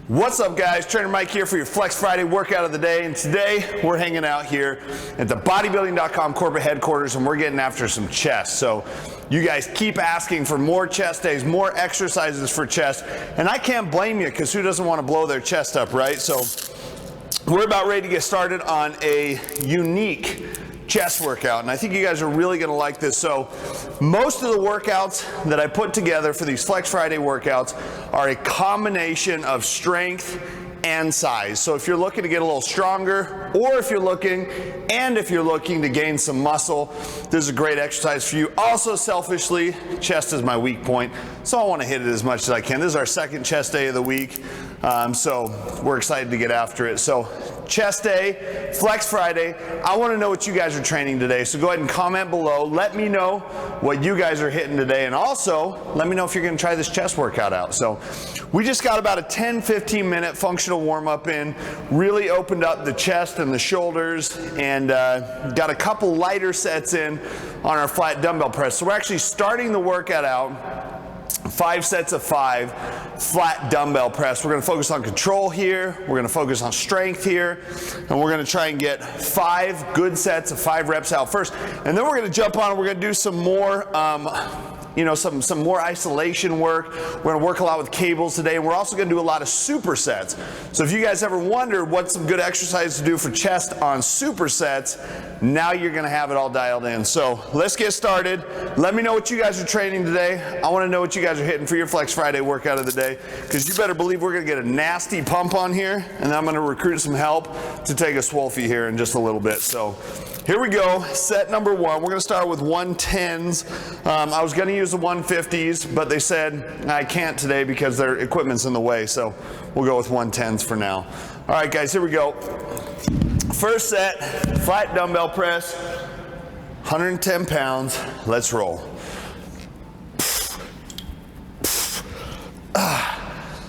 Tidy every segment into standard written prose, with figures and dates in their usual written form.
What's up, guys? Trainer Mike here for your Flex Friday workout of the day, and today we're hanging out here at the bodybuilding.com corporate headquarters, and we're getting after some chest. So you guys keep asking for more chest days, more exercises for chest, and I can't blame you, because who doesn't want to blow their chest up, right? So we're about ready to get started on a unique chest workout, and I think you guys are really going to like this. So most of the workouts that I put together for these Flex Friday workouts are a combination of strength and size. So if you're looking to get a little stronger, or if you're looking to gain some muscle, this is a great exercise for you. Also, selfishly, chest is my weak point, so I want to hit it as much as I can. This is our second chest day of the week, so we're excited to get after it. So chest day, Flex Friday. I want to know what you guys are training today, so go ahead and comment below. Let me know what you guys are hitting today, and also let me know if you're going to try this chest workout out. So we just got about a 10-15 minute functional warm-up in, really opened up the chest and the shoulders, and got a couple lighter sets in on our flat dumbbell press. So we're actually starting the workout out 5 sets of 5 flat dumbbell press. We're going to focus on control here, we're going to focus on strength here, and we're going to try and get 5 good sets of 5 reps out first, and then we're going to jump on and we're going to do some more some more isolation work. We're going to work a lot with cables today, and we're also going to do a lot of supersets. So if you guys ever wondered what's some good exercise to do for chest on supersets, now you're going to have it all dialed in. So let's get started. Let me know what you guys are training today. I want to know what you guys are hitting for your Flex Friday workout of the day, because you better believe we're going to get a nasty pump on here, and I'm going to recruit some help to take a Swolfie here in just a little bit. So here we go, set number 1. We're going to start with 110s. I was going to use the 150s, but they said I can't today because their equipment's in the way, so we'll go with 110s for now. All right, guys, here we go. First set, flat dumbbell press, 110 pounds. Let's roll.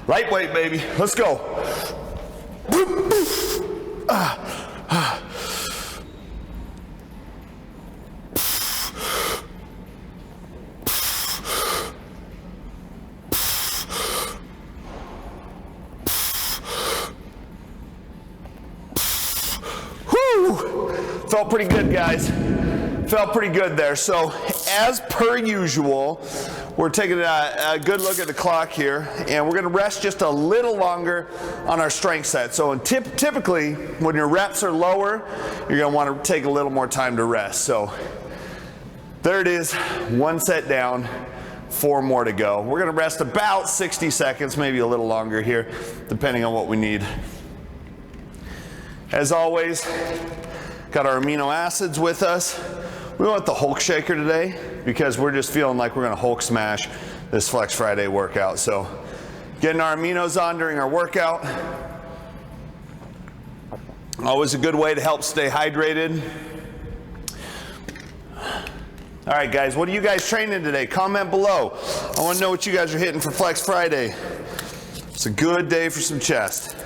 Lightweight, baby. Let's go. Felt pretty good, guys. Felt pretty good there. So as per usual, we're taking a good look at the clock here, and we're going to rest just a little longer on our strength set. So typically, when your reps are lower, you're going to want to take a little more time to rest. So there it is, 1 set down, 4 more to go. We're going to rest about 60 seconds, maybe a little longer here, depending on what we need. As always, got our amino acids with us. We went with the Hulk Shaker today because we're just feeling like we're going to Hulk smash this Flex Friday workout. So getting our aminos on during our workout. Always a good way to help stay hydrated. All right, guys, what are you guys training today? Comment below. I want to know what you guys are hitting for Flex Friday. It's a good day for some chest.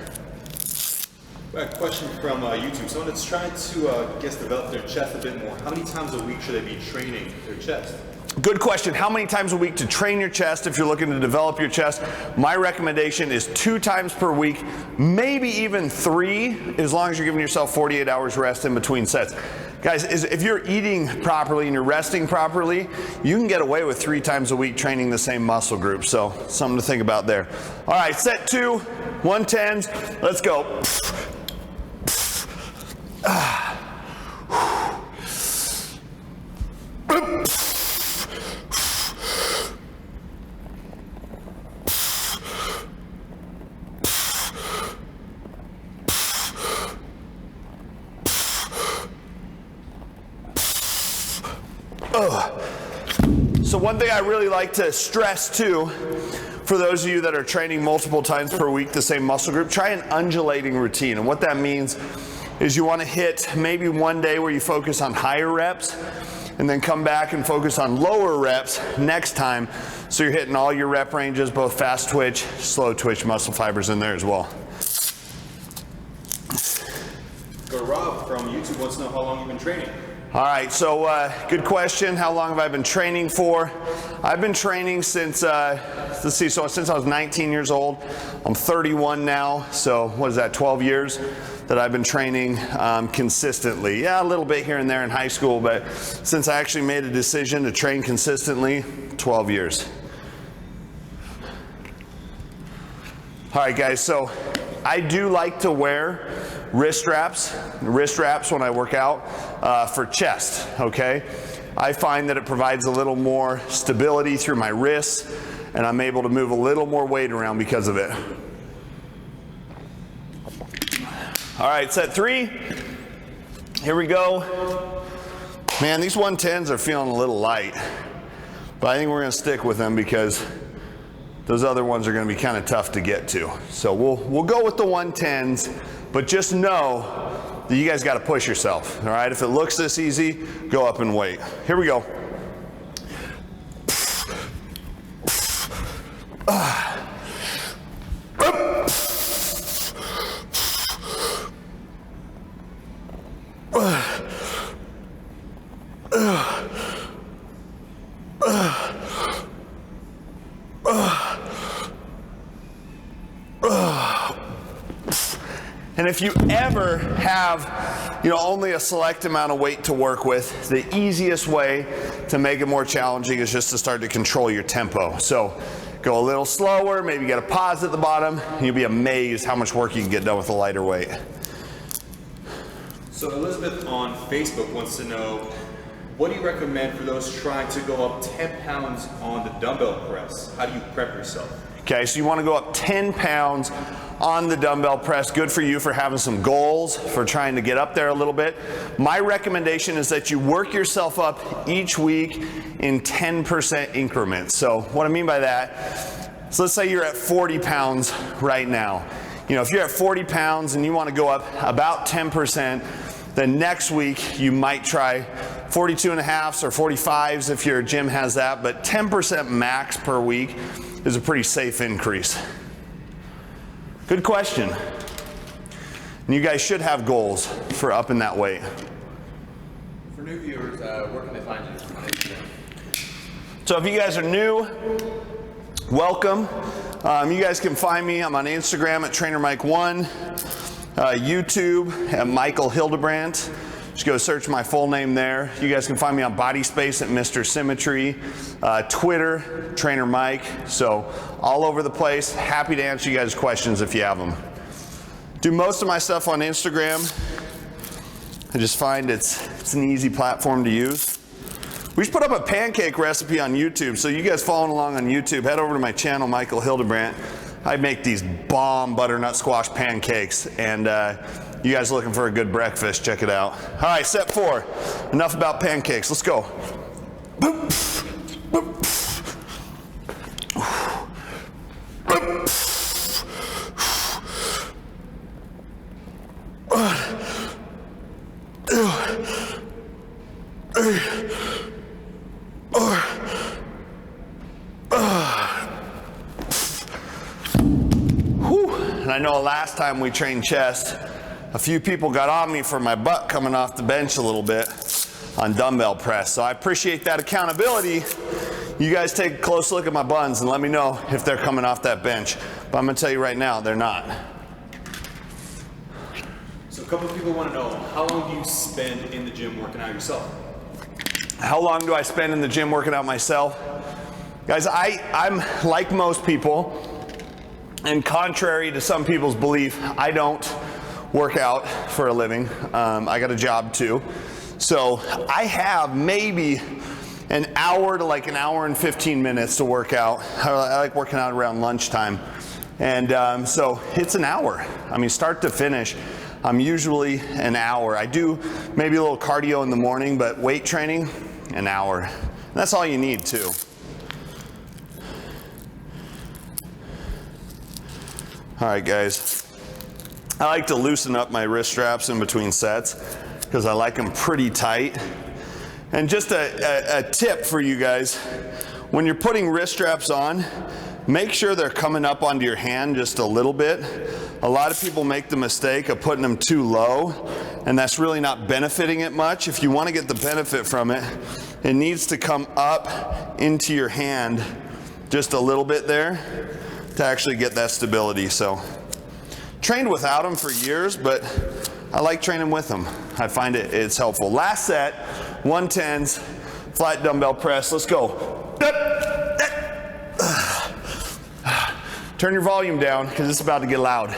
A question from YouTube. Someone that's trying to develop their chest a bit more. How many times a week should they be training their chest? Good question. How many times a week to train your chest if you're looking to develop your chest? My recommendation is 2 times per week, maybe even 3, as long as you're giving yourself 48 hours rest in between sets. Guys, if you're eating properly and you're resting properly, you can get away with 3 times a week training the same muscle group. So something to think about there. All right, set 2, 110s. Let's go. So one thing I really like to stress too, for those of you that are training multiple times per week the same muscle group, try an undulating routine. And what that means is you want to hit maybe one day where you focus on higher reps, and then come back and focus on lower reps next time, so you're hitting all your rep ranges, both fast twitch, slow twitch muscle fibers in there as well. Rob from YouTube wants to know how long you've been training. All right, so good question. How long have I been training for? I've been training since, let's see, so since I was 19 years old. I'm 31 now, so what is that, 12 years that I've been training consistently. Yeah, a little bit here and there in high school, but since I actually made a decision to train consistently, 12 years. All right, guys, so I do like to wear wrist straps when I work out for chest, okay? I find that it provides a little more stability through my wrists, and I'm able to move a little more weight around because of it. All right, set 3. Here we go. Man, these 110s are feeling a little light, but I think we're gonna stick with them because those other ones are gonna be kind of tough to get to. So we'll go with the 110s, but just know that you guys gotta push yourself, all right? If it looks this easy, go up and weight. Here we go. And if you ever have, only a select amount of weight to work with, the easiest way to make it more challenging is just to start to control your tempo. So go a little slower, maybe get a pause at the bottom, and you'll be amazed how much work you can get done with a lighter weight. So Elizabeth on Facebook wants to know, what do you recommend for those trying to go up 10 pounds on the dumbbell press? How do you prep yourself? Okay, so you want to go up 10 pounds on the dumbbell press. Good for you for having some goals, for trying to get up there a little bit. My recommendation is that you work yourself up each week in 10% increments. So what I mean by that, so let's say you're at 40 pounds right now. If you're at 40 pounds and you want to go up about 10%, then next week you might try 42.5s or 45s if your gym has that, but 10% max per week is a pretty safe increase. Good question. And you guys should have goals for upping that weight. For new viewers, where can they find you on Instagram? So if you guys are new, welcome. You guys can find me. I'm on Instagram at TrainerMike1, YouTube at Michael Hildebrandt. Just go search my full name there. You guys can find me on BodySpace at Mr. Symmetry, Twitter, Trainer Mike. So all over the place. Happy to answer you guys' questions if you have them. Do most of my stuff on Instagram. I just find it's an easy platform to use. We just put up a pancake recipe on YouTube, so you guys following along on YouTube, head over to my channel, Michael Hildebrandt. I make these bomb butternut squash pancakes, and you guys looking for a good breakfast, check it out. All right, set 4. Enough about pancakes, let's go. And I know last time we trained chest, a few people got on me for my butt coming off the bench a little bit on dumbbell press. So I appreciate that accountability. You guys take a close look at my buns and let me know if they're coming off that bench. But I'm gonna tell you right now, they're not. So a couple of people want to know, how long do you spend in the gym working out yourself? How long do I spend in the gym working out myself? Guys, I'm like most people, and contrary to some people's belief, I don't work out for a living. I got a job too. So I have maybe an hour to like an hour and 15 minutes to work out. I like working out around lunchtime. And so it's an hour. I mean, start to finish, I'm usually an hour. I do maybe a little cardio in the morning, but weight training, an hour. And that's all you need too. All right, guys. I like to loosen up my wrist straps in between sets because I like them pretty tight. And just a tip for you guys, when you're putting wrist straps on, make sure they're coming up onto your hand just a little bit. A lot of people make the mistake of putting them too low, and that's really not benefiting it much. If you want to get the benefit from it, it needs to come up into your hand just a little bit there to actually get that stability. So, trained without them for years, but I like training with them. I find it's helpful. Last set, 110s, flat dumbbell press. Let's go. Turn your volume down because it's about to get loud.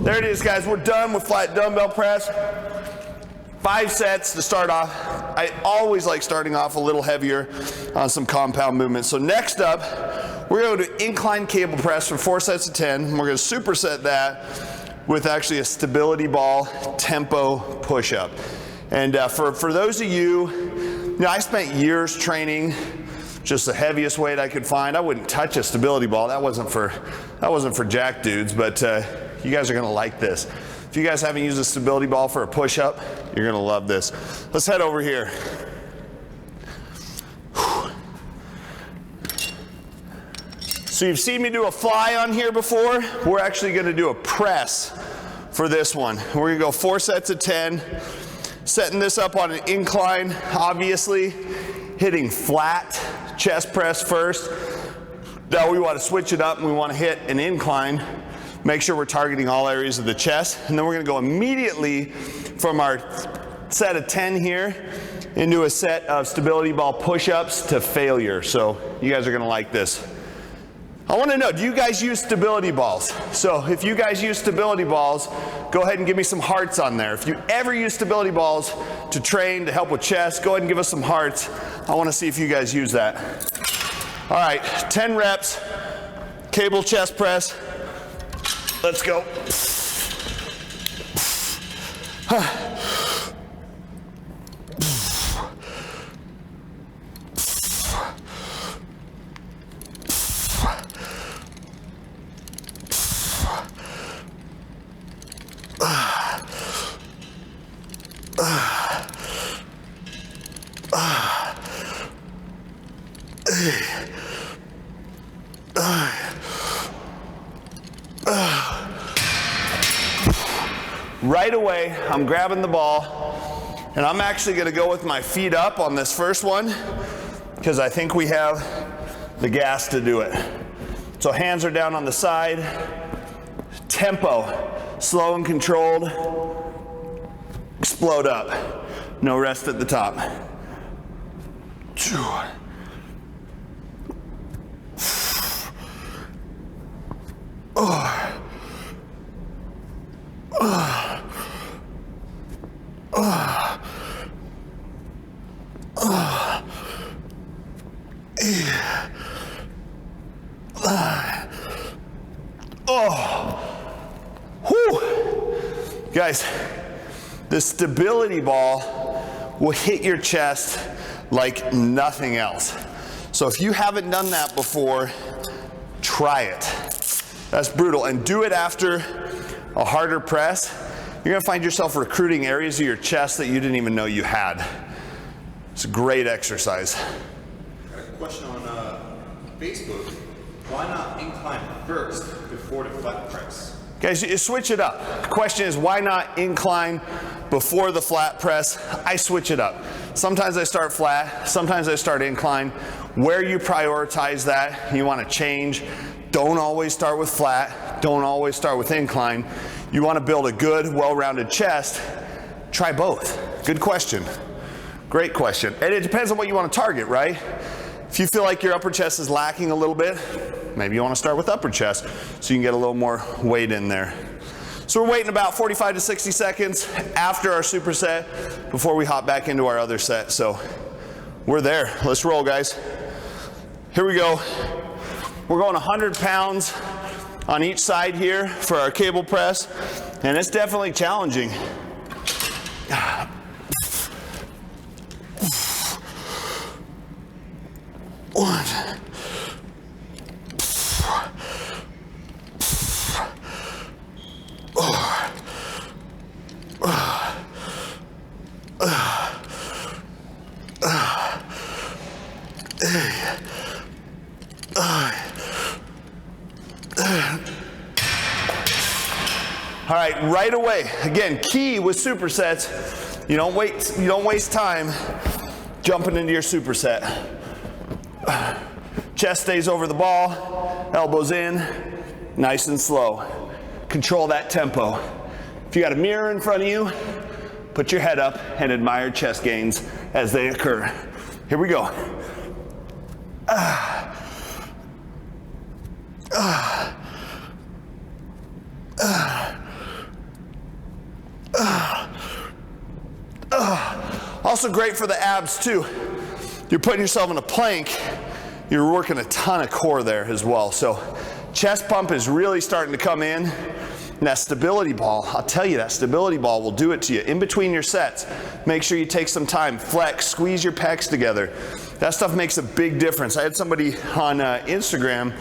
There it is, guys. We're done with flat dumbbell press. 5 sets to start off. I always like starting off a little heavier on some compound movements. So next up, we're going to do incline cable press for 4 sets of 10. And we're going to superset that with actually a stability ball tempo push-up. And for those of you know, I spent years training just the heaviest weight I could find. I wouldn't touch a stability ball. That wasn't for jack dudes, but you guys are gonna like this. If you guys haven't used a stability ball for a push-up, you're gonna love this. Let's head over here. So you've seen me do a fly on here before. We're actually gonna do a press for this one. We're gonna go 4 sets of 10, setting this up on an incline, obviously, hitting flat chest press first. Now we wanna switch it up and we wanna hit an incline. Make sure we're targeting all areas of the chest. And then we're gonna go immediately from our set of 10 here into a set of stability ball push-ups to failure. So you guys are gonna like this. I wanna know, do you guys use stability balls? So if you guys use stability balls, go ahead and give me some hearts on there. If you ever use stability balls to train, to help with chest, go ahead and give us some hearts. I wanna see if you guys use that. All right, 10 reps, cable chest press. Let's go. Right away, I'm grabbing the ball, and I'm actually gonna go with my feet up on this first one, because I think we have the gas to do it. So hands are down on the side, tempo, slow and controlled, explode up, no rest at the top. Guys, the stability ball will hit your chest like nothing else. So if you haven't done that before, try it. That's brutal. And do it after a harder press. You're gonna find yourself recruiting areas of your chest that you didn't even know you had. It's a great exercise. I got a question on Facebook. Why not incline first before the flat press? Guys, you switch it up. The question is, why not incline before the flat press? I switch it up. Sometimes I start flat, sometimes I start incline. Where you prioritize that, you want to change. Don't always start with flat, don't always start with incline. You want to build a good, well-rounded chest. Try both. Good question. Great question. And it depends on what you want to target, right? If you feel like your upper chest is lacking a little bit, maybe you want to start with upper chest so you can get a little more weight in there. So we're waiting about 45 to 60 seconds after our superset before we hop back into our other set. So we're there. Let's roll, guys. Here we go. We're going 100 pounds on each side here for our cable press, and it's definitely challenging. One, All right, right away. Again, key with supersets, you don't waste time jumping into your superset. Chest stays over the ball, elbows in, nice and slow. Control that tempo. If you got a mirror in front of you, put your head up and admire chest gains as they occur. Here we go. Also great for the abs too. You're putting yourself in a plank, you're working a ton of core there as well. So chest pump is really starting to come in. And that stability ball, I'll tell you, that stability ball will do it to you. In between your sets, make sure you take some time, flex, squeeze your pecs together. That stuff makes a big difference. I had somebody on Instagram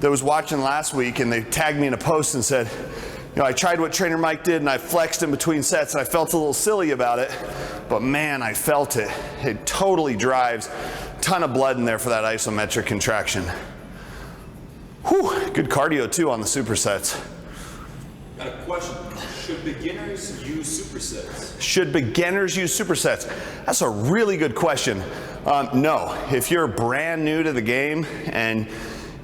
that was watching last week and they tagged me in a post and said, you know, I tried what Trainer Mike did and I flexed in between sets and I felt a little silly about it, but man, I felt it. It totally drives. Ton of blood in there for that isometric contraction. Whew, good cardio too on the supersets. Got a question. Should beginners use supersets? Should beginners use supersets? That's a really good question. No, if you're brand new to the game and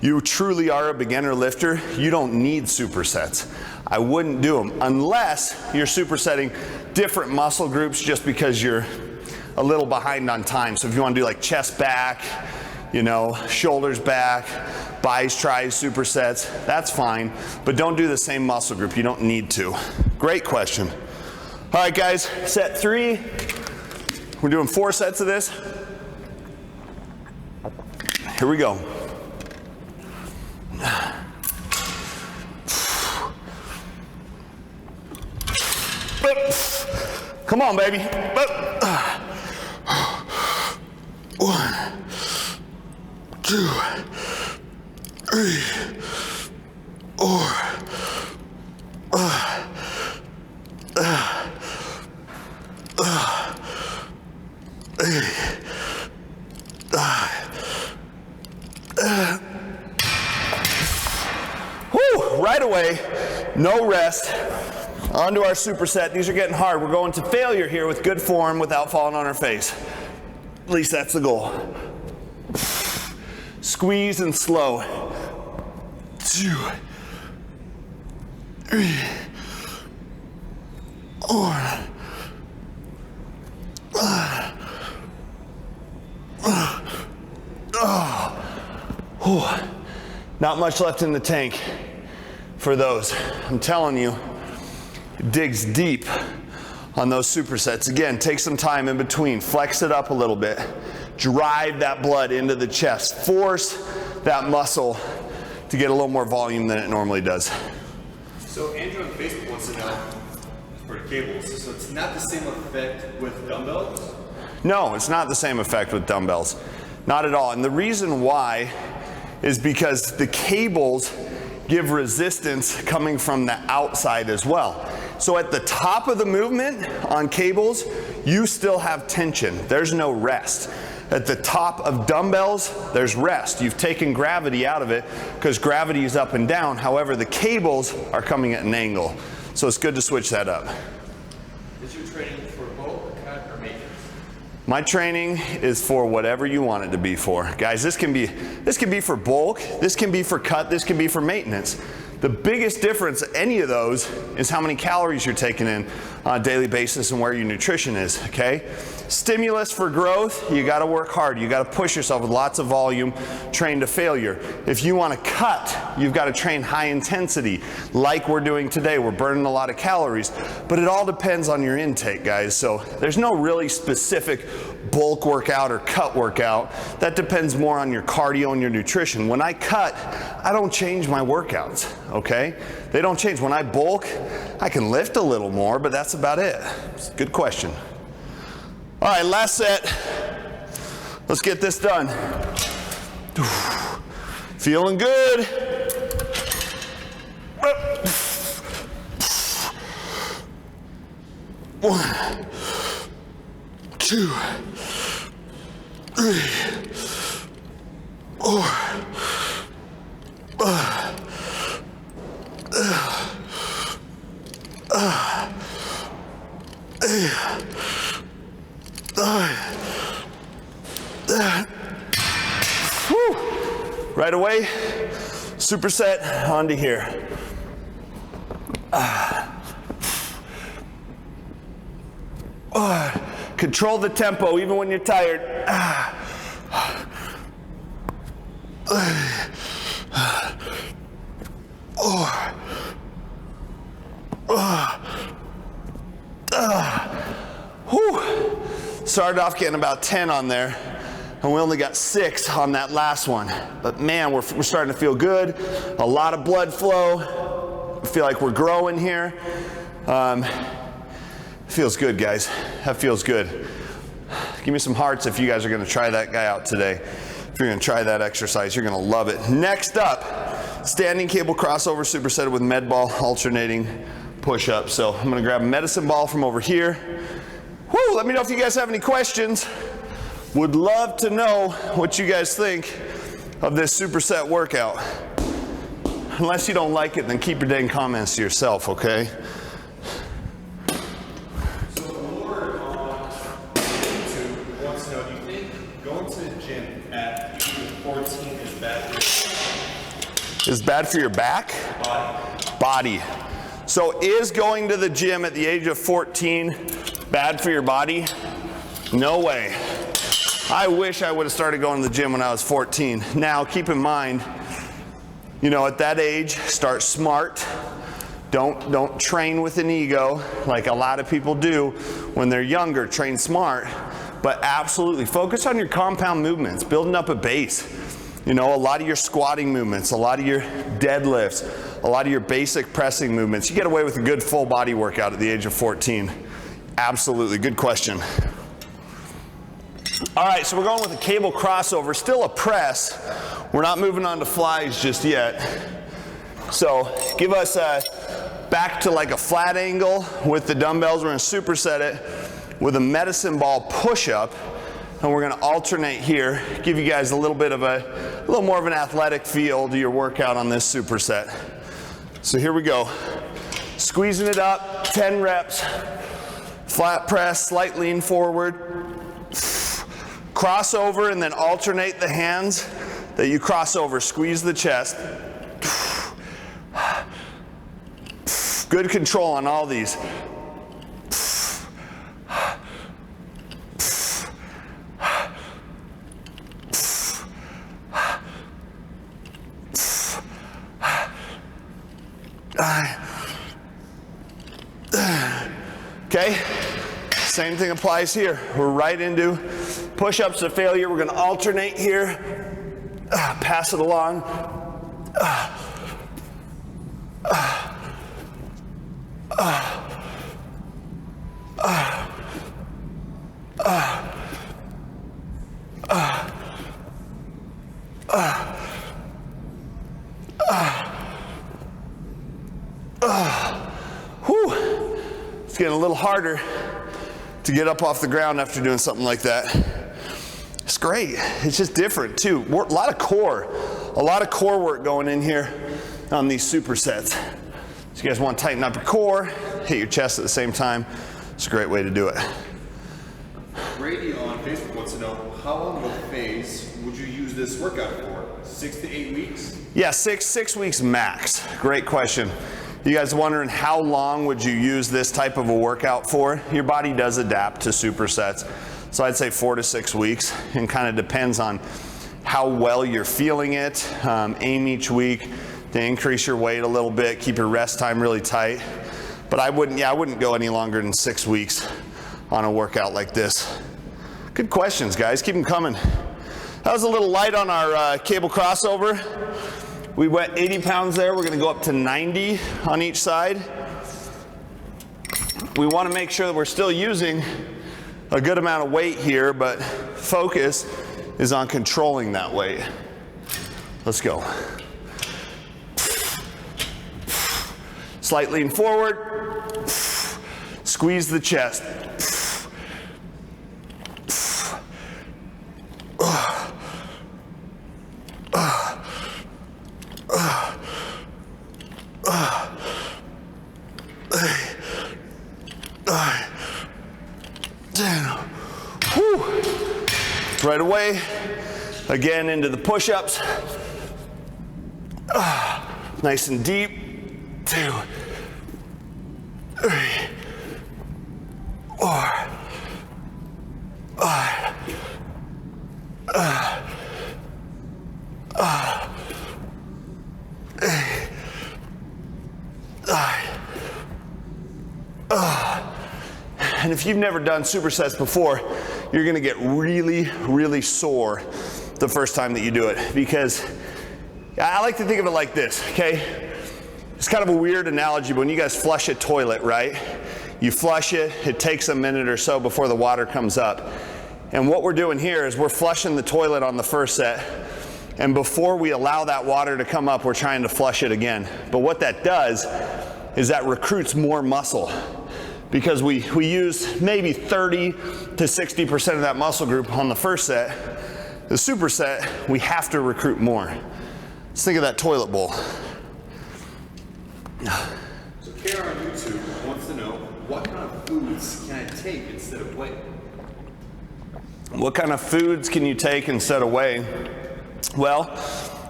you truly are a beginner lifter, you don't need supersets. I wouldn't do them unless you're supersetting different muscle groups just because you're a little behind on time. So if you want to do like chest back, you know, shoulders back, bis, tris, supersets, that's fine, but don't do the same muscle group. You don't need to. Great question. All right, guys, set 3. We're doing 4 sets of this. Here we go. Come on, baby. 1, 2, 3, 4. Whew, right away, no rest. On to our superset. These are getting hard. We're going to failure here with good form without falling on our face. At least that's the goal. Squeeze and slow. 2, 3, 4. Not much left in the tank for those. I'm telling you, it digs deep on those supersets. Again, take some time in between. Flex it up a little bit. Drive that blood into the chest. Force that muscle to get a little more volume than it normally does. So Andrew on Facebook wants to know for cables. So it's not the same effect with dumbbells? No, it's not the same effect with dumbbells. Not at all. And the reason why is because the cables give resistance coming from the outside as well. So at the top of the movement on cables, you still have tension. There's no rest. At the top of dumbbells, there's rest. You've taken gravity out of it because gravity is up and down. However, the cables are coming at an angle. So it's good to switch that up. Is your training for bulk, cut, or maintenance? My training is for whatever you want it to be for. Guys, this can be for bulk, this can be for cut, this can be for maintenance. The biggest difference, any of those, is how many calories you're taking in on a daily basis and where your nutrition is, okay? Stimulus for growth, you gotta work hard. You gotta push yourself with lots of volume, train to failure. If you wanna cut, you've gotta train high intensity, like we're doing today. We're burning a lot of calories, but it all depends on your intake, guys. So there's no really specific bulk workout or cut workout. That depends more on your cardio and your nutrition. When I cut, I don't change my workouts, okay? They don't change. When I bulk, I can lift a little more, but that's about it. It's a good question. All right, last set. Let's get this done. Feeling good. One, 2, 3, Right away, superset onto here. Control the tempo even when you're tired. Started off getting about 10 on there, and we only got 6 on that last one. But man, we're starting to feel good. A lot of blood flow. I feel like we're growing here. Feels good, guys. That feels good. Give me some hearts if you guys are gonna try that guy out today. If you're gonna try that exercise, you're gonna love it. Next up, standing cable crossover superset with med ball alternating push-ups. So I'm gonna grab a medicine ball from over here. Woo, let me know if you guys have any questions. Would love to know what you guys think of this superset workout. Unless you don't like it, then keep your dang comments to yourself, okay? So Lord on YouTube wants to know, do you think going to the gym at 14 is bad for Is bad for your back? body? So is going to the gym at the age of 14 bad for your body? No way. I wish I would have started going to the gym when I was 14. Now, keep in mind, you know, at that age, start smart. Don't train with an ego like a lot of people do when they're younger. Train smart, but absolutely focus on your compound movements, building up a base. You know, a lot of your squatting movements, a lot of your deadlifts, a lot of your basic pressing movements. You get away with a good full body workout at the age of 14. Absolutely, good question. All right, so we're going with a cable crossover, still a press. We're not moving on to flies just yet. So give us back to like a flat angle with the dumbbells. We're gonna superset it with a medicine ball push-up, and we're gonna alternate here, give you guys a little more of an athletic feel to your workout on this superset. So here we go. Squeezing it up, 10 reps, flat press, slight lean forward, cross over, and then alternate the hands that you cross over. Squeeze the chest. Good control on all these. Okay, same thing applies here. We're right into push-ups to failure. We're gonna alternate here. Pass it along. It's getting a little harder to get up off the ground after doing something like that. It's great. It's just different too. A lot of core work going in here on these supersets. So you guys want to tighten up your core, hit your chest at the same time. It's a great way to do it. Brady on Facebook wants to know, how long of a phase would you use this workout for? 6 to 8 weeks? Yeah, six weeks max. Great question. You guys wondering how long would you use this type of a workout for? Your body does adapt to supersets. So I'd say 4 to 6 weeks, and kind of depends on how well you're feeling it. Aim each week to increase your weight a little bit, keep your rest time really tight. But I wouldn't go any longer than 6 weeks on a workout like this. Good questions, guys, keep them coming. That was a little light on our cable crossover. We went 80 pounds there. We're gonna go up to 90 on each side. We wanna make sure that we're still using a good amount of weight here, but focus is on controlling that weight. Let's go. Slight lean forward. Squeeze the chest. Whew. Right away, again into the push-ups. Nice and deep. 2, 3, 4, 5. And if you've never done supersets before, you're gonna get really, really sore the first time that you do it, because I like to think of it like this, okay? It's kind of a weird analogy, but when you guys flush a toilet, right? You flush it, it takes a minute or so before the water comes up. And what we're doing here is we're flushing the toilet on the first set, and before we allow that water to come up, we're trying to flush it again. But what that does is that recruits more muscle, because we use maybe 30 to 60% of that muscle group on the first set. The superset, we have to recruit more. Let's think of that toilet bowl. So Kara on YouTube wants to know, what kind of foods can I take instead of whey? What kind of foods can you take instead of whey? Well,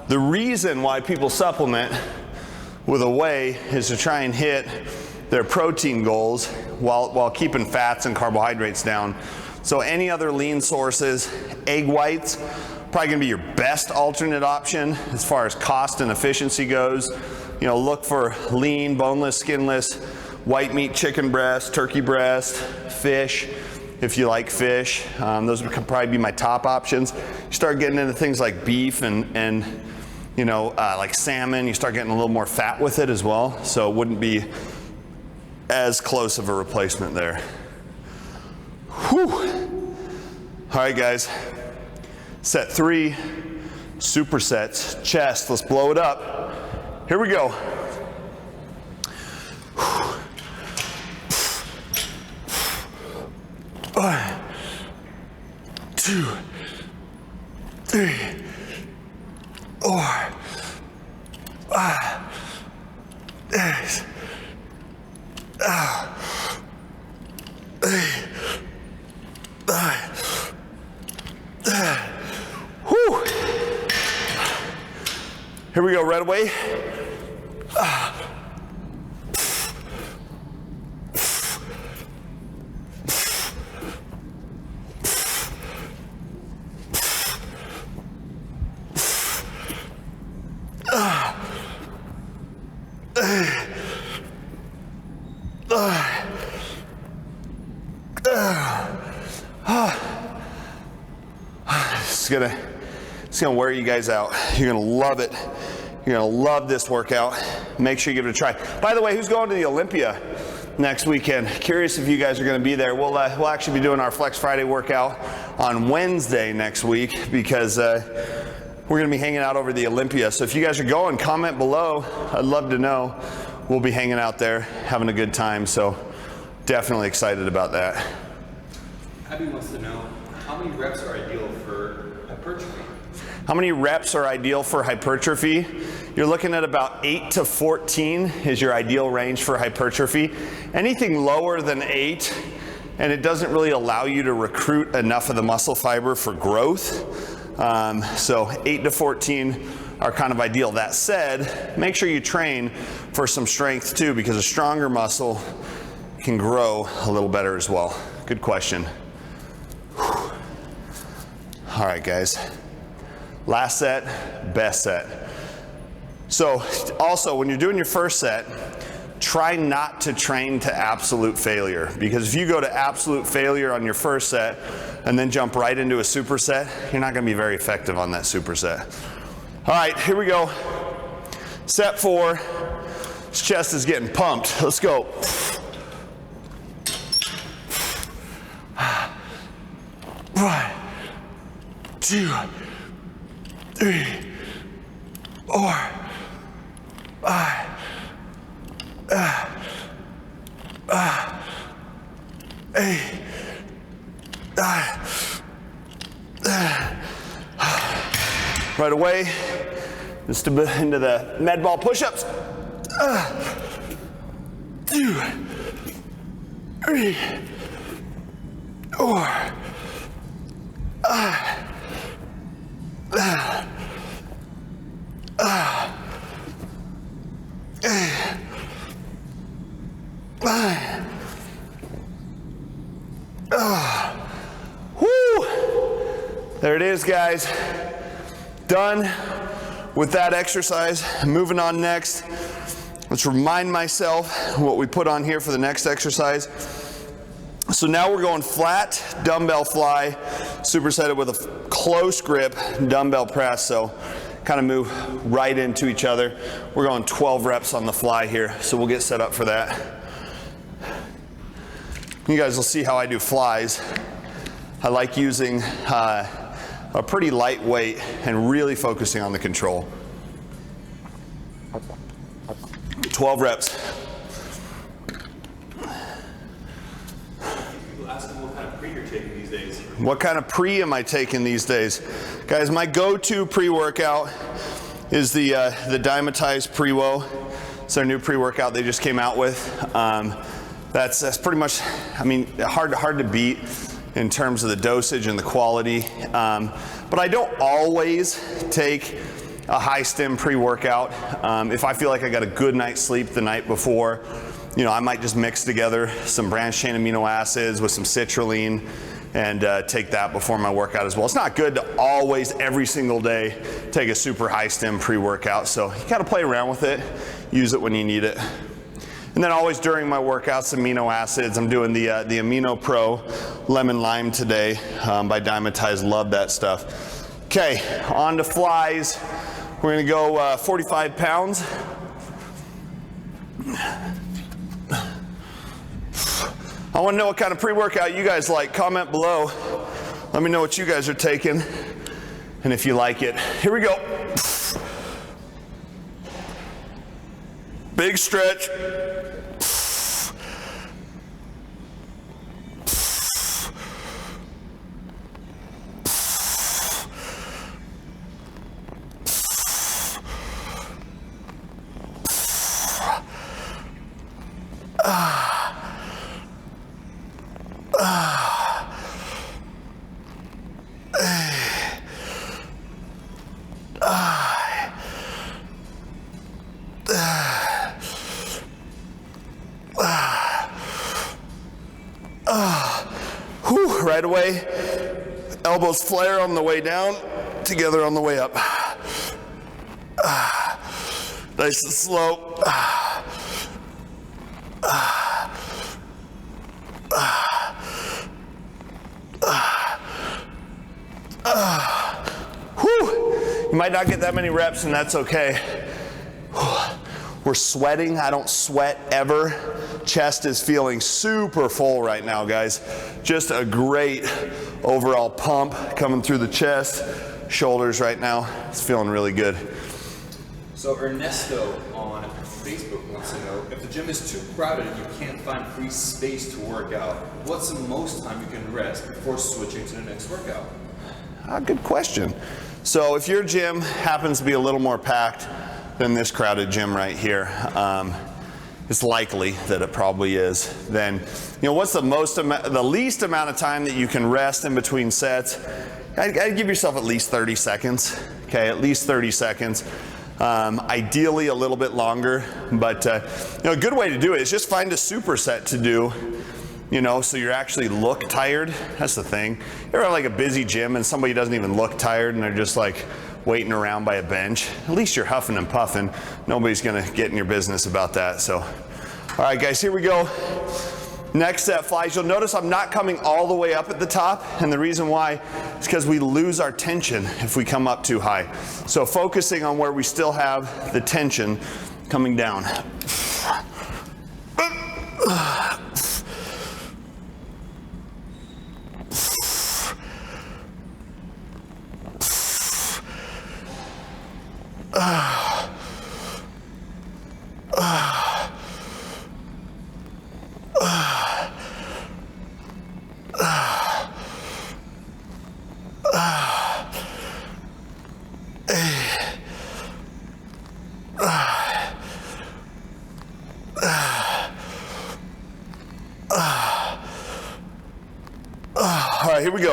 the reason why people supplement with a whey is to try and hit their protein goals while keeping fats and carbohydrates down. So any other lean sources, egg whites, probably gonna be your best alternate option as far as cost and efficiency goes. You know, look for lean, boneless, skinless, white meat, chicken breast, turkey breast, fish, if you like fish. Those would probably be my top options. You start getting into things like beef and you know, like salmon, you start getting a little more fat with it as well. So it wouldn't be as close of a replacement there. Whew. All right, guys. Set 3, supersets, chest. Let's blow it up. Here we go. 1, 2, 3, 4, 5, 6, 8, 9. Whew. Here we go, right away. It's gonna wear you guys out. You're gonna love it. You're gonna love this workout. Make sure you give it a try. By the way, who's going to the Olympia next weekend? Curious if you guys are gonna be there. We'll actually be doing our Flex Friday workout on Wednesday next week, because we're gonna be hanging out over the Olympia. So if you guys are going, comment below. I'd love to know. We'll be hanging out there, having a good time. So definitely excited about that. Abby wants to know, how many reps are ideal for hypertrophy? How many reps are ideal for hypertrophy? You're looking at about 8 to 14 is your ideal range for hypertrophy. Anything lower than 8, and it doesn't really allow you to recruit enough of the muscle fiber for growth. So 8 to 14 are kind of ideal. That said, make sure you train for some strength too, because a stronger muscle can grow a little better as well. Good question. Whew. All right, guys. Last set, best set. So also, when you're doing your first set, try not to train to absolute failure, because if you go to absolute failure on your first set and then jump right into a superset, you're not gonna be very effective on that superset. All right, here we go. Set 4. This chest is getting pumped. Let's go. 1, 2, 3, 4, 5, 8, 9. Right away, just into the med ball push-ups. 2, 3, 4, 5. Whoo! There it is, guys. Done with that exercise. Moving on next. Let's remind myself what we put on here for the next exercise. So now we're going flat dumbbell fly, supersetted with a close grip dumbbell press. So kind of move right into each other. We're going 12 reps on the fly here. So we'll get set up for that. You guys will see how I do flies. I like using a pretty lightweight and really focusing on the control. 12 reps. People ask them what kind of pre you're taking these days. What kind of pre am I taking these days? Guys, my go-to pre-workout is the Dymatize Prewo. It's their new pre-workout they just came out with. That's pretty much, I mean, hard to beat in terms of the dosage and the quality. But I don't always take a high stim pre-workout. If I feel like I got a good night's sleep the night before, you know, I might just mix together some branched chain amino acids with some citrulline and take that before my workout as well. It's not good to always, every single day, take a super high stim pre-workout. So you gotta play around with it, use it when you need it. And then always during my workouts, amino acids. I'm doing the Amino Pro Lemon Lime today by Dymatize. Love that stuff. Okay, on to flies. We're gonna go 45 pounds. I wanna know what kind of pre-workout you guys like. Comment below. Let me know what you guys are taking and if you like it. Here we go. Big stretch. Right away, elbows flare on the way down, together on the way up. Nice and slow. You might not get that many reps, and that's okay. We're sweating. I don't sweat ever. Chest is feeling super full right now, guys. Just a great overall pump coming through the chest, shoulders right now. It's feeling really good. So Ernesto on Facebook wants to know, if the gym is too crowded and you can't find free space to work out, what's the most time you can rest before switching to the next workout? Good question. So if your gym happens to be a little more packed than this crowded gym right here, it's likely that it probably is, then, you know, what's the least amount of time that you can rest in between sets? I'd give yourself at least 30 seconds, okay, at least 30 seconds. Ideally a little bit longer, but you know, a good way to do it is just find a superset to do, you know, so you actually look tired. That's the thing. You ever have like a busy gym and somebody doesn't even look tired and they're just like waiting around by a bench? At least you're huffing and puffing. Nobody's gonna get in your business about that. So, all right guys, here we go. Next set, flies. You'll notice I'm not coming all the way up at the top, and the reason why is because we lose our tension if we come up too high. So focusing on where we still have the tension coming down.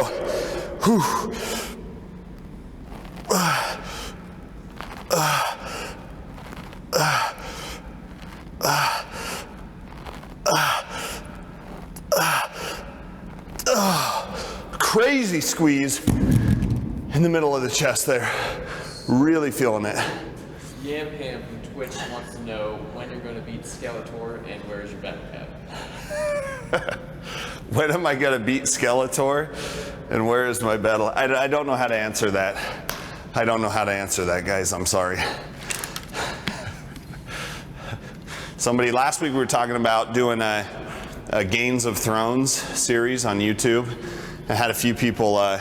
go. Whew. Crazy squeeze in the middle of the chest there. Really feeling it. Yam Pam from Twitch wants to know when you're going to beat Skeletor and where's your battle cap? When am I going to beat Skeletor? And where is my battle? I don't know how to answer that. I don't know how to answer that, guys. I'm sorry. Somebody, last week we were talking about doing a Games of Thrones series on YouTube. I had a few people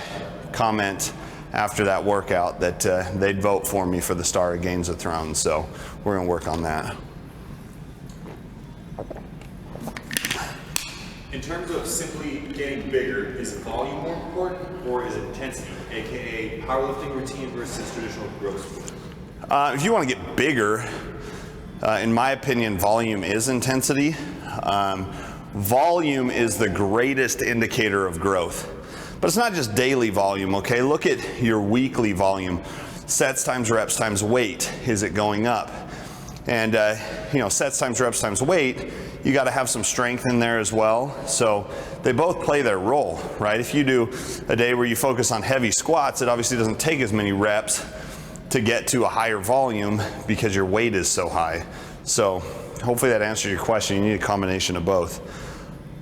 comment after that workout that they'd vote for me for the star of Games of Thrones. So we're going to work on that. In terms of simply getting bigger, is volume more important or is it intensity, aka powerlifting routine versus traditional growth sport? If you want to get bigger, in my opinion, volume is intensity. Volume is the greatest indicator of growth. But it's not just daily volume, okay? Look at your weekly volume. Sets times reps times weight. Is it going up? And sets times reps times weight, you got to have some strength in there as well. So they both play their role, right? If you do a day where you focus on heavy squats, it obviously doesn't take as many reps to get to a higher volume because your weight is so high. So hopefully that answers your question. You need a combination of both.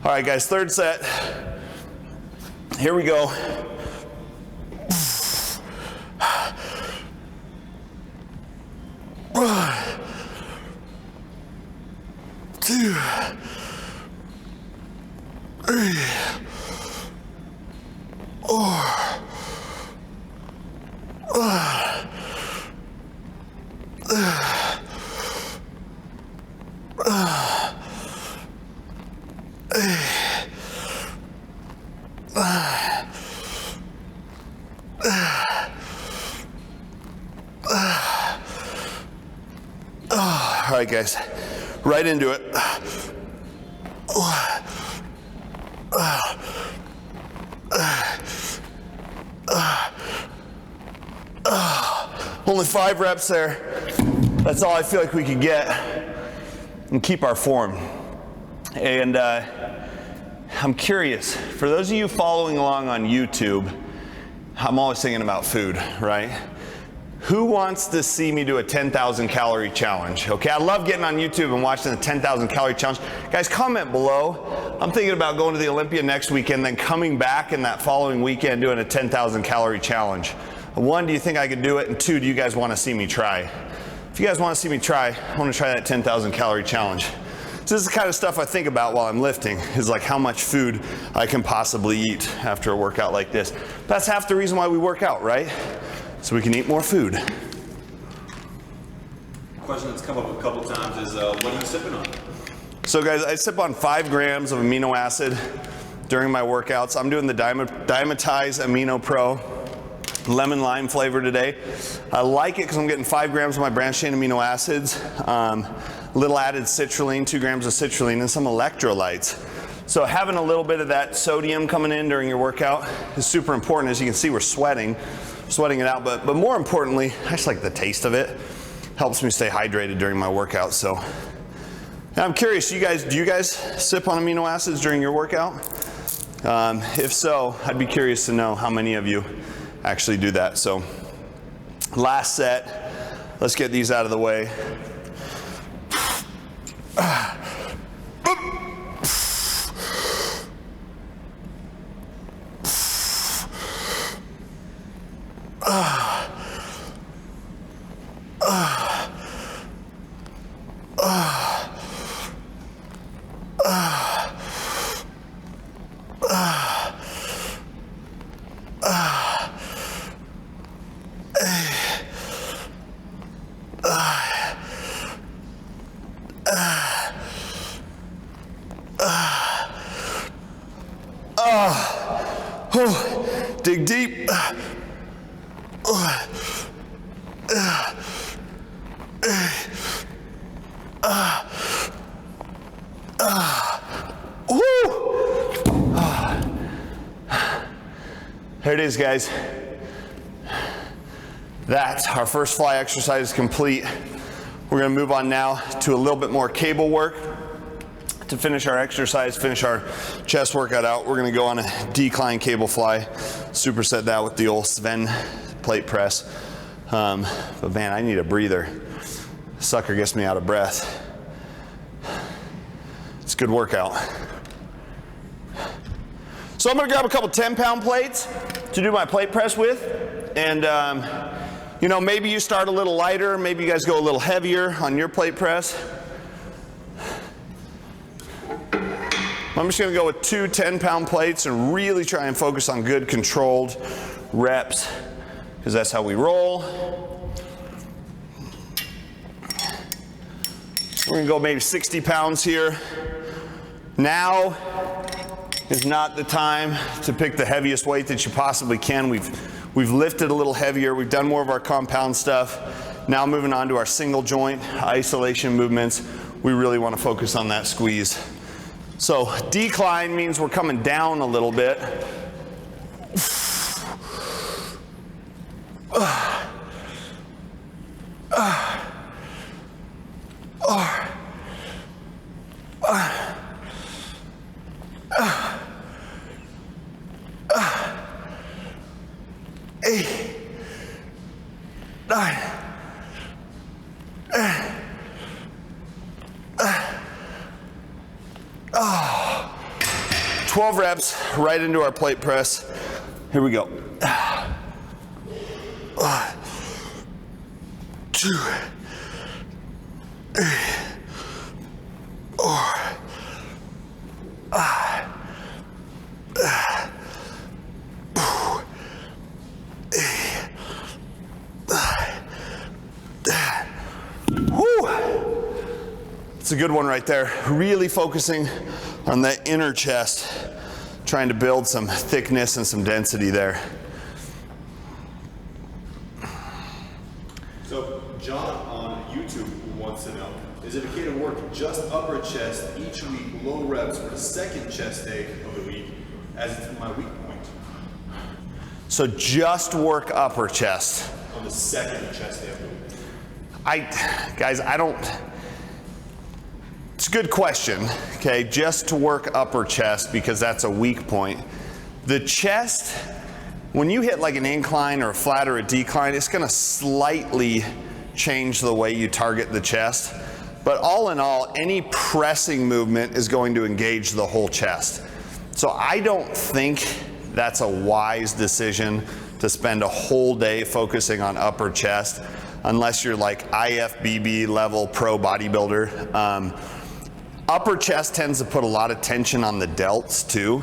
All right, guys, third set. Here we go. Two, three, four, all right, guys, right into it. Only 5 reps there. That's all I feel like we could get and keep our form. And I'm curious, for those of you following along on YouTube, I'm always thinking about food, right? Who wants to see me do a 10,000 calorie challenge? Okay, I love getting on YouTube and watching the 10,000 calorie challenge. Guys, comment below. I'm thinking about going to the Olympia next weekend, then coming back in that following weekend doing a 10,000 calorie challenge. 1, do you think I could do it? And 2, do you guys want to see me try? If you guys want to see me try, I want to try that 10,000 calorie challenge. So this is the kind of stuff I think about while I'm lifting, is like how much food I can possibly eat after a workout like this. That's half the reason why we work out, right? So we can eat more food. A question that's come up a couple times is, what are you sipping on? So guys, I sip on 5 grams of amino acid during my workouts. I'm doing the Dymatize Amino Pro lemon lime flavor today. I like it because I'm getting 5 grams of my branched chain amino acids, a little added citrulline, 2 grams of citrulline, and some electrolytes. So having a little bit of that sodium coming in during your workout is super important. As you can see, we're sweating it out, but more importantly, I just like the taste of it. Helps me stay hydrated during my workout. So and I'm curious, do you guys sip on amino acids during your workout? If so, I'd be curious to know how many of you actually do that. So last set, let's get these out of the way. Dig deep. There it is, guys. That's our first fly exercise is complete. We're gonna move on now to a little bit more cable work. To finish our exercise, finish our chest workout out, we're gonna go on a decline cable fly. Superset that with the old Sven plate press. But man, I need a breather. Sucker gets me out of breath. It's a good workout. So I'm gonna grab a couple 10-pound plates to do my plate press with. And you know, maybe you start a little lighter, maybe you guys go a little heavier on your plate press. I'm just gonna go with 2 10-pound plates and really try and focus on good controlled reps, because that's how we roll. We're gonna go maybe 60 pounds here. Now is not the time to pick the heaviest weight that you possibly can. We've lifted a little heavier. We've done more of our compound stuff. Now moving on to our single joint isolation movements. We really want to focus on that squeeze. So decline means we're coming down a little bit. Oh. 12 reps right into our plate press. Here we go. 1, 2, 3, 4, 5, 8, 9. Woo! It's a good one right there. Really focusing on that inner chest, trying to build some thickness and some density there. So John on YouTube wants to know, is it okay to work just upper chest each week, low reps for the second chest day of the week, as it's my weak point? So just work upper chest. On the second chest day of the week. Guys, I don't, it's a good question, okay? Just to work upper chest because that's a weak point. The chest, when you hit like an incline or a flat or a decline, it's gonna slightly change the way you target the chest. But all in all, any pressing movement is going to engage the whole chest. So I don't think that's a wise decision to spend a whole day focusing on upper chest unless you're like IFBB level pro bodybuilder. Upper chest tends to put a lot of tension on the delts too.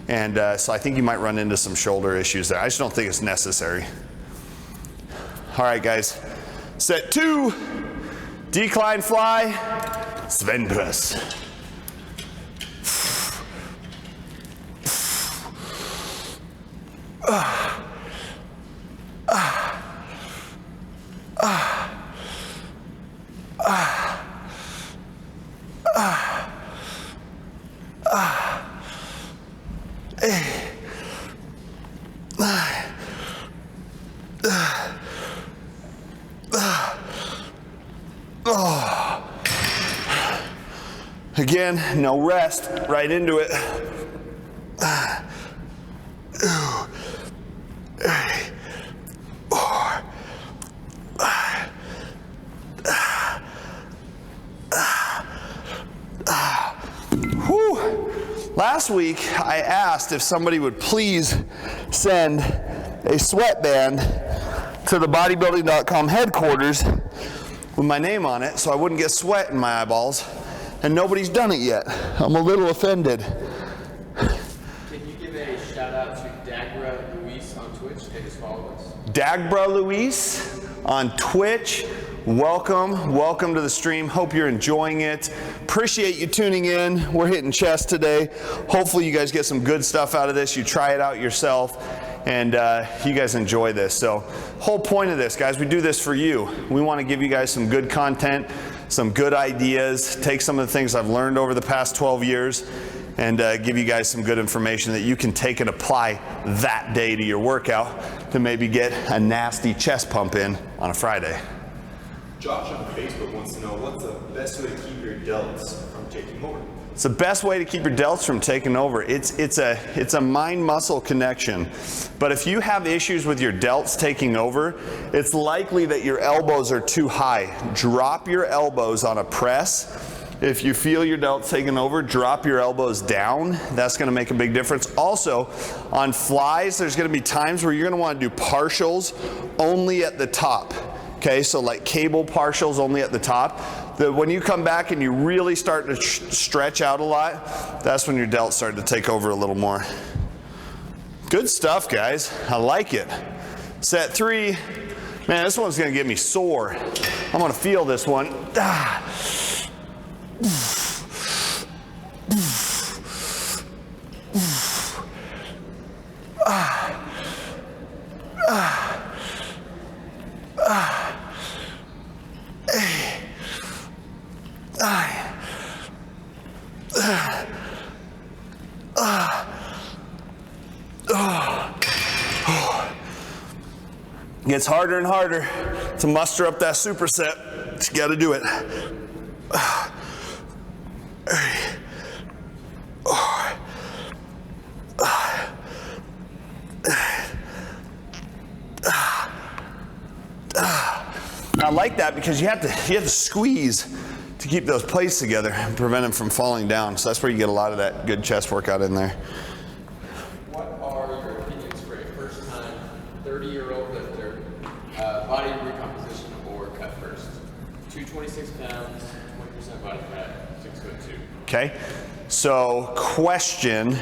And so I think you might run into some shoulder issues there. I just don't think it's necessary. All right, guys. Set 2, decline fly, Sven press. Again, no rest, right into it. 2, 3, 4, 5. Whew. Last week, I asked if somebody would please send a sweatband to the bodybuilding.com headquarters with my name on it so I wouldn't get sweat in my eyeballs. And nobody's done it yet. I'm a little offended. Can you give a shout out to Dagbra Luis on Twitch? They just follow us. Dagbra Luis on Twitch. Welcome to the stream. Hope you're enjoying it. Appreciate you tuning in. We're hitting chest today. Hopefully you guys get some good stuff out of this. You try it out yourself and you guys enjoy this. So whole point of this, guys, we do this for you. We want to give you guys some good content, some good ideas, take some of the things I've learned over the past 12 years and give you guys some good information that you can take and apply that day to your workout to maybe get a nasty chest pump in on a Friday. Josh on Facebook wants to know what's the best way to keep your delts from taking over. It's the best way to keep your delts from taking over. It's a mind-muscle connection. But if you have issues with your delts taking over, it's likely that your elbows are too high. Drop your elbows on a press. If you feel your delts taking over, drop your elbows down. That's going to make a big difference. Also, on flies, there's going to be times where you're going to want to do partials only at the top. Okay, so like cable partials only at the top. When you come back and you really start to stretch out a lot, that's when your delts start to take over a little more. Good stuff, guys. I like it. Set 3. Man, this one's going to get me sore. I'm going to feel this one. Ah. It gets harder and harder to muster up that superset. But you got to do it. I like that because you have to squeeze to keep those plates together and prevent them from falling down. So that's where you get a lot of that good chest workout in there. What are your opinions for a first-time 30-year-old lifter, body recomposition or cut first? 226 pounds, 20% body fat, 6'2". Okay, so question,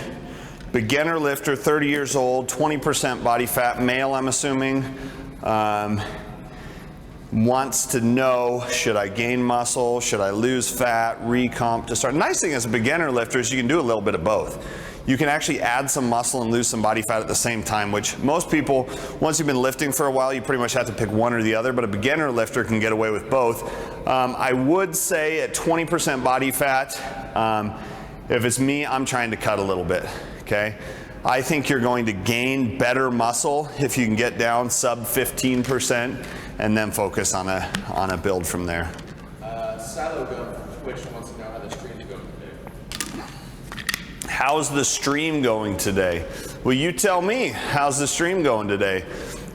beginner lifter, 30 years old, 20% body fat, male I'm assuming, wants to know, should I gain muscle, should I lose fat, recomp to start. Nice thing as a beginner lifter is you can do a little bit of both. You can actually add some muscle and lose some body fat at the same time, which most people, once you've been lifting for a while, you pretty much have to pick one or the other, but a beginner lifter can get away with both. I would say at 20% body fat, if it's me, I'm trying to cut a little bit, okay? I think you're going to gain better muscle if you can get down sub 15% and then focus on a build from there. Silo going from Twitch wants to know how the stream's going today. How's the stream going today? Well, you tell me, how's the stream going today?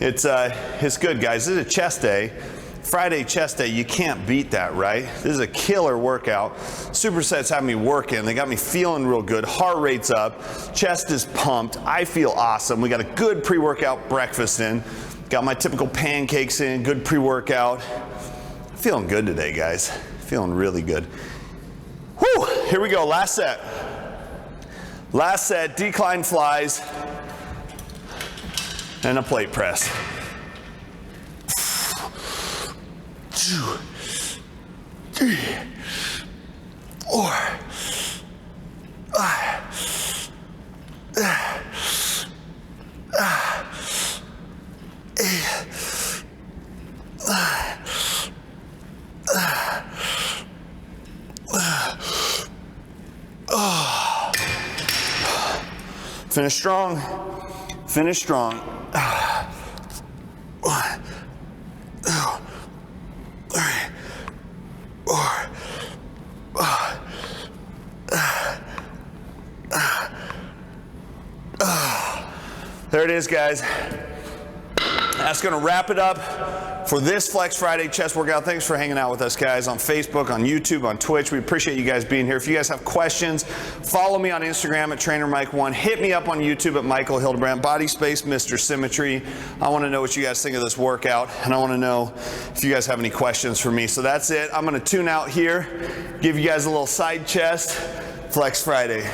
It's good, guys. This is a chest day. Friday chest day, you can't beat that, right? This is a killer workout. Supersets have me working. They got me feeling real good. Heart rate's up. Chest is pumped. I feel awesome. We got a good pre-workout breakfast in. Got my typical pancakes in, good pre-workout. Feeling good today, guys. Feeling really good. Whew, here we go, last set. Last set, decline flies, and a plate press. 2, 3, 4, 5, 8, 9, finish strong. Finish strong. 1, 2, 3, 4, 5. There it is, guys. That's going to wrap it up for this Flex Friday chest workout. Thanks for hanging out with us, guys, on Facebook, on YouTube, on Twitch. We appreciate you guys being here. If you guys have questions, follow me on Instagram at TrainerMike1. Hit me up on YouTube at Michael Hildebrandt. Body Space, Mr. Symmetry. I want to know what you guys think of this workout, and I want to know if you guys have any questions for me. So that's it. I'm going to tune out here, give you guys a little side chest. Flex Friday.